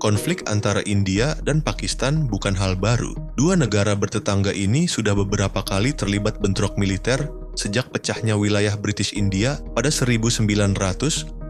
Konflik antara India dan Pakistan bukan hal baru. Dua negara bertetangga ini sudah beberapa kali terlibat bentrok militer sejak pecahnya wilayah British India pada 1947.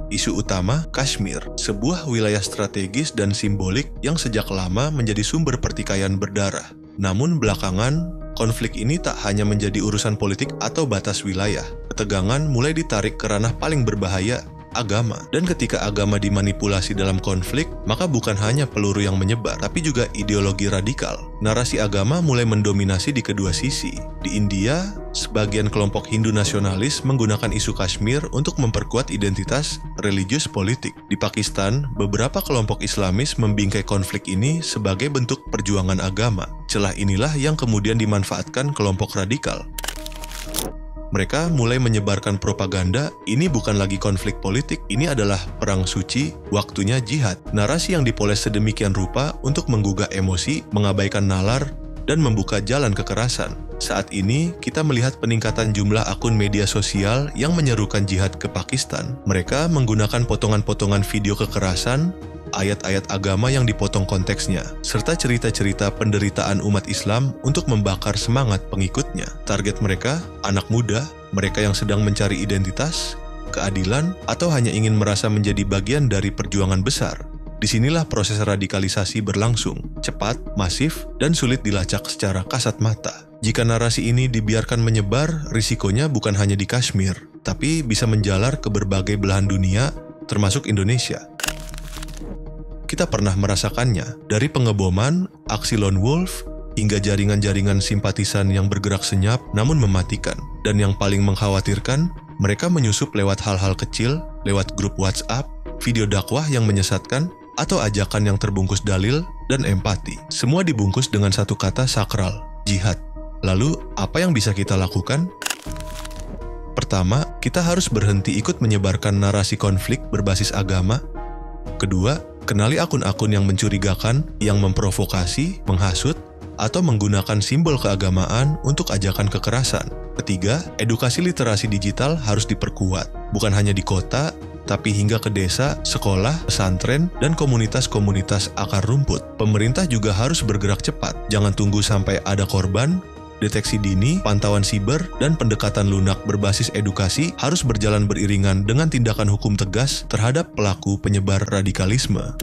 Isu utama, Kashmir, sebuah wilayah strategis dan simbolik yang sejak lama menjadi sumber pertikaian berdarah. Namun belakangan, konflik ini tak hanya menjadi urusan politik atau batas wilayah. Ketegangan mulai ditarik ke ranah paling berbahaya, agama. Dan ketika agama dimanipulasi dalam konflik, maka bukan hanya peluru yang menyebar, tapi juga ideologi radikal. Narasi agama mulai mendominasi di kedua sisi. Di India, sebagian kelompok Hindu nasionalis menggunakan isu Kashmir untuk memperkuat identitas religius politik. Di Pakistan, beberapa kelompok Islamis membingkai konflik ini sebagai bentuk perjuangan agama. Celah inilah yang kemudian dimanfaatkan kelompok radikal. Mereka mulai menyebarkan propaganda, ini bukan lagi konflik politik, ini adalah perang suci, waktunya jihad. Narasi yang dipoles sedemikian rupa untuk menggugah emosi, mengabaikan nalar, dan membuka jalan kekerasan. Saat ini, kita melihat peningkatan jumlah akun media sosial yang menyerukan jihad ke Pakistan. Mereka menggunakan potongan-potongan video kekerasan, ayat-ayat agama yang dipotong konteksnya, serta cerita-cerita penderitaan umat Islam untuk membakar semangat pengikutnya. Target mereka, anak muda, mereka yang sedang mencari identitas, keadilan, atau hanya ingin merasa menjadi bagian dari perjuangan besar. Disinilah proses radikalisasi berlangsung, cepat, masif, dan sulit dilacak secara kasat mata. Jika narasi ini dibiarkan menyebar, risikonya bukan hanya di Kashmir, tapi bisa menjalar ke berbagai belahan dunia, termasuk Indonesia. Kita pernah merasakannya, dari pengeboman, aksi lone wolf, hingga jaringan-jaringan simpatisan yang bergerak senyap namun mematikan. Dan yang paling mengkhawatirkan, mereka menyusup lewat hal-hal kecil, lewat grup WhatsApp, video dakwah yang menyesatkan, atau ajakan yang terbungkus dalil dan empati. Semua dibungkus dengan satu kata sakral, jihad. Lalu, apa yang bisa kita lakukan? Pertama, kita harus berhenti ikut menyebarkan narasi konflik berbasis agama. Kedua, kenali akun-akun yang mencurigakan, yang memprovokasi, menghasut, atau menggunakan simbol keagamaan untuk ajakan kekerasan. Ketiga, edukasi literasi digital harus diperkuat, bukan hanya di kota, tapi hingga ke desa, sekolah, pesantren, dan komunitas-komunitas akar rumput. Pemerintah juga harus bergerak cepat, jangan tunggu sampai ada korban. Deteksi dini, pantauan siber, dan pendekatan lunak berbasis edukasi harus berjalan beriringan dengan tindakan hukum tegas terhadap pelaku penyebar radikalisme.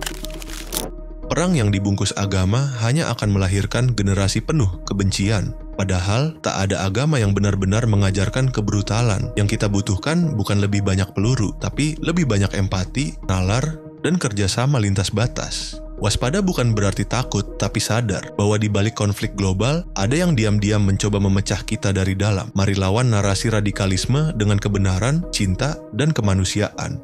Perang yang dibungkus agama hanya akan melahirkan generasi penuh kebencian. Padahal, tak ada agama yang benar-benar mengajarkan kebrutalan. Yang kita butuhkan bukan lebih banyak peluru, tapi lebih banyak empati, nalar, dan kerjasama lintas batas. Waspada bukan berarti takut, tapi sadar bahwa di balik konflik global, ada yang diam-diam mencoba memecah kita dari dalam. Mari lawan narasi radikalisme dengan kebenaran, cinta, dan kemanusiaan.